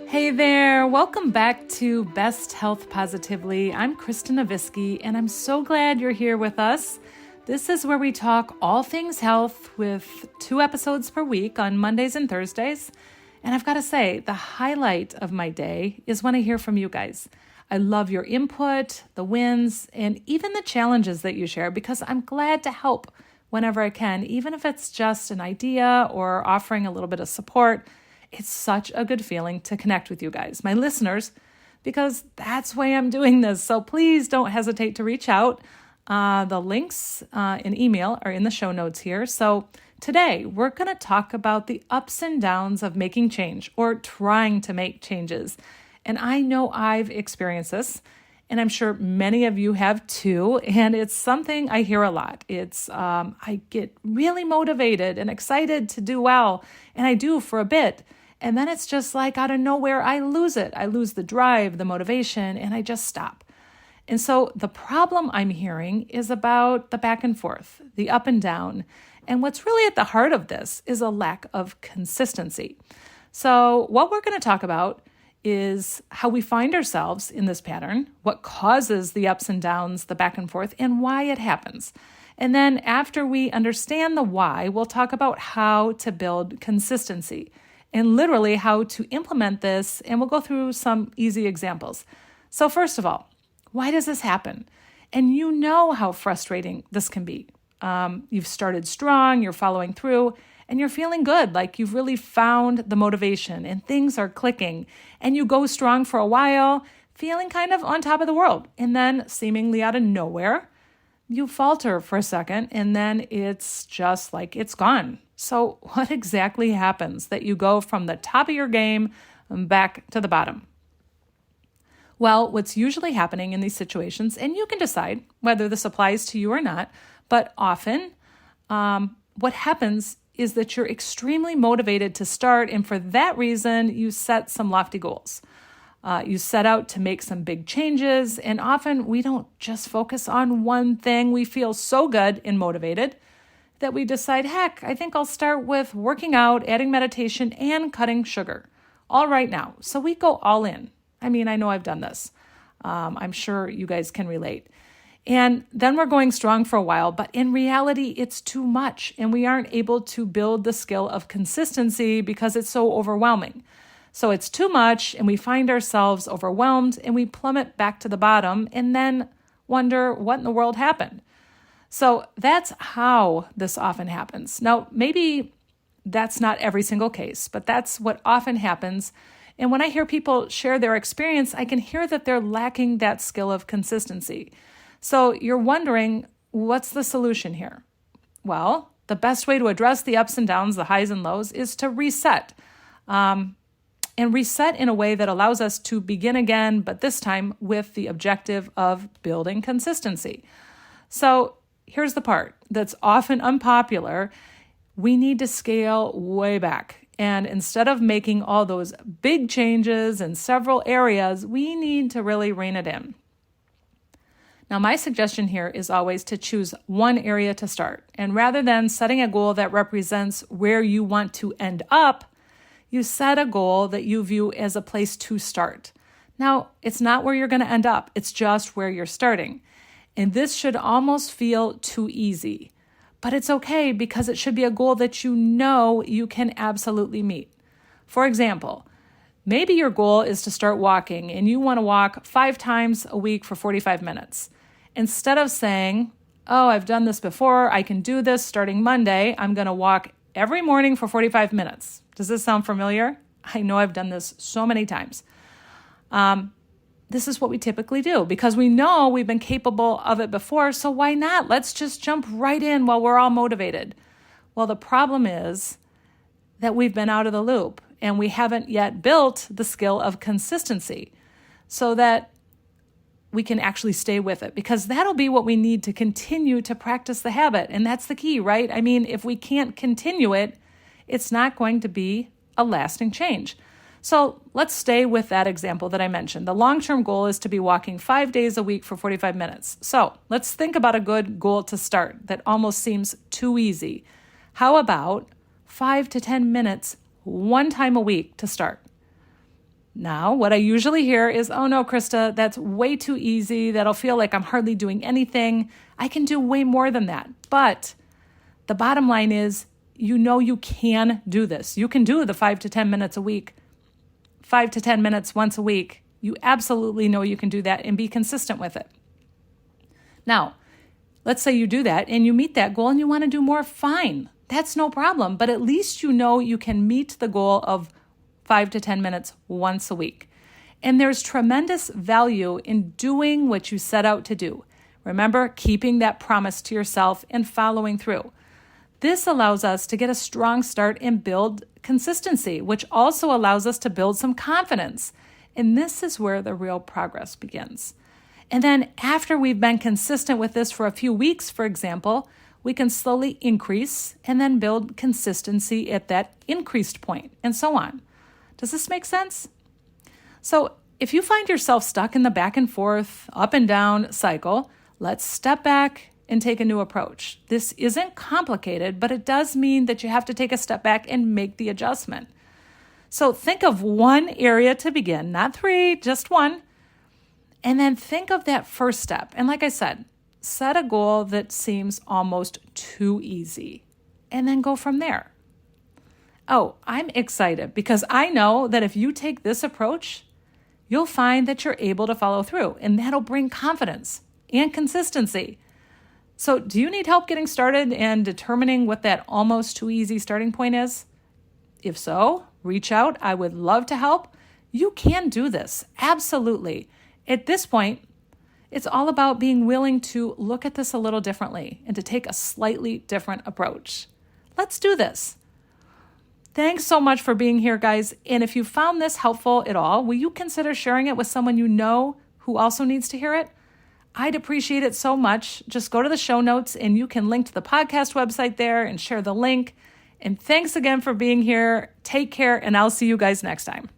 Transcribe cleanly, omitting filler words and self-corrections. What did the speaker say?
Hey there, welcome back to Best Health Positively. I'm Krista Novisky, and I'm so glad you're here with us. This is where we talk all things health with 2 episodes per week on Mondays and Thursdays. And I've got to say, the highlight of my day is when I hear from you guys. I love your input, the wins, and even the challenges that you share because I'm glad to help whenever I can, even if it's just an idea or offering a little bit of support. It's such a good feeling to connect with you guys, my listeners, because that's why I'm doing this. So please don't hesitate to reach out. The links in email are in the show notes here. So today we're going to talk about the ups and downs of making change or trying to make changes. And I know I've experienced this, and I'm sure many of you have too. And it's something I hear a lot. It's I get really motivated and excited to do well, and I do for a bit. And then it's just like out of nowhere, I lose it. I lose the drive, the motivation, and I just stop. And so the problem I'm hearing is about the back and forth, the up and down. And what's really at the heart of this is a lack of consistency. So what we're going to talk about is how we find ourselves in this pattern, what causes the ups and downs, the back and forth, and why it happens. And then after we understand the why, we'll talk about how to build consistency and literally how to implement this, and we'll go through some easy examples. So first of all, why does this happen? And you know how frustrating this can be. You've started strong, you're following through, and you're feeling good, like you've really found the motivation and things are clicking, and you go strong for a while, feeling kind of on top of the world, and then seemingly out of nowhere, you falter for a second, and then it's just like it's gone. So what exactly happens that you go from the top of your game back to the bottom? Well, what's usually happening in these situations, and you can decide whether this applies to you or not, but often what happens is that you're extremely motivated to start, and for that reason, you set some lofty goals. You set out to make some big changes, and often we don't just focus on one thing. We feel so good and motivated that we decide, heck, I think I'll start with working out, adding meditation, and cutting sugar, all right now. So we go all in. I mean, I know I've done this. I'm sure you guys can relate. And then we're going strong for a while, but in reality, it's too much, and we aren't able to build the skill of consistency because it's so overwhelming. So it's too much, and we find ourselves overwhelmed, and we plummet back to the bottom, and then wonder what in the world happened. So that's how this often happens. Now, maybe that's not every single case, but that's what often happens. And when I hear people share their experience, I can hear that they're lacking that skill of consistency. So you're wondering, what's the solution here? Well, the best way to address the ups and downs, the highs and lows, is to reset. And reset in a way that allows us to begin again, but this time with the objective of building consistency. So here's the part that's often unpopular. We need to scale way back. And instead of making all those big changes in several areas, we need to really rein it in. Now, my suggestion here is always to choose one area to start. And rather than setting a goal that represents where you want to end up, you set a goal that you view as a place to start. Now, it's not where you're going to end up. It's just where you're starting. And this should almost feel too easy. But it's okay because it should be a goal that you know you can absolutely meet. For example, maybe your goal is to start walking and you want to walk 5 times a week for 45 minutes. Instead of saying, oh, I've done this before, I can do this starting Monday, I'm going to walk every morning for 45 minutes. Does this sound familiar? I know I've done this so many times. This is what we typically do because we know we've been capable of it before, so why not? Let's just jump right in while we're all motivated. Well, the problem is that we've been out of the loop and we haven't yet built the skill of consistency so that we can actually stay with it, because that'll be what we need to continue to practice the habit. And that's the key, right? I mean, if we can't continue it, it's not going to be a lasting change. So let's stay with that example that I mentioned. The long-term goal is to be walking 5 days a week for 45 minutes. So let's think about a good goal to start that almost seems too easy. How about 5 to 10 minutes one time a week to start? Now, what I usually hear is, oh no, Krista, that's way too easy. That'll feel like I'm hardly doing anything. I can do way more than that. But the bottom line is, you can do this. You can do the 5 to 10 minutes a week, 5 to 10 minutes once a week. You absolutely know you can do that and be consistent with it. Now, let's say you do that and you meet that goal and you want to do more, fine. That's no problem. But at least you know you can meet the goal of 5 to 10 minutes once a week. And there's tremendous value in doing what you set out to do. Remember, keeping that promise to yourself and following through. This allows us to get a strong start and build consistency, which also allows us to build some confidence. And this is where the real progress begins. And then after we've been consistent with this for a few weeks, for example, we can slowly increase and then build consistency at that increased point, and so on. Does this make sense? So if you find yourself stuck in the back and forth, up and down cycle, let's step back and take a new approach. This isn't complicated, but it does mean that you have to take a step back and make the adjustment. So think of one area to begin, not 3, just 1. And then think of that first step. And like I said, set a goal that seems almost too easy and then go from there. Oh, I'm excited because I know that if you take this approach, you'll find that you're able to follow through, and that'll bring confidence and consistency. So do you need help getting started and determining what that almost too easy starting point is? If so, reach out. I would love to help. You can do this. Absolutely. At this point, it's all about being willing to look at this a little differently and to take a slightly different approach. Let's do this. Thanks so much for being here, guys. And if you found this helpful at all, will you consider sharing it with someone you know who also needs to hear it? I'd appreciate it so much. Just go to the show notes and you can link to the podcast website there and share the link. And thanks again for being here. Take care, and I'll see you guys next time.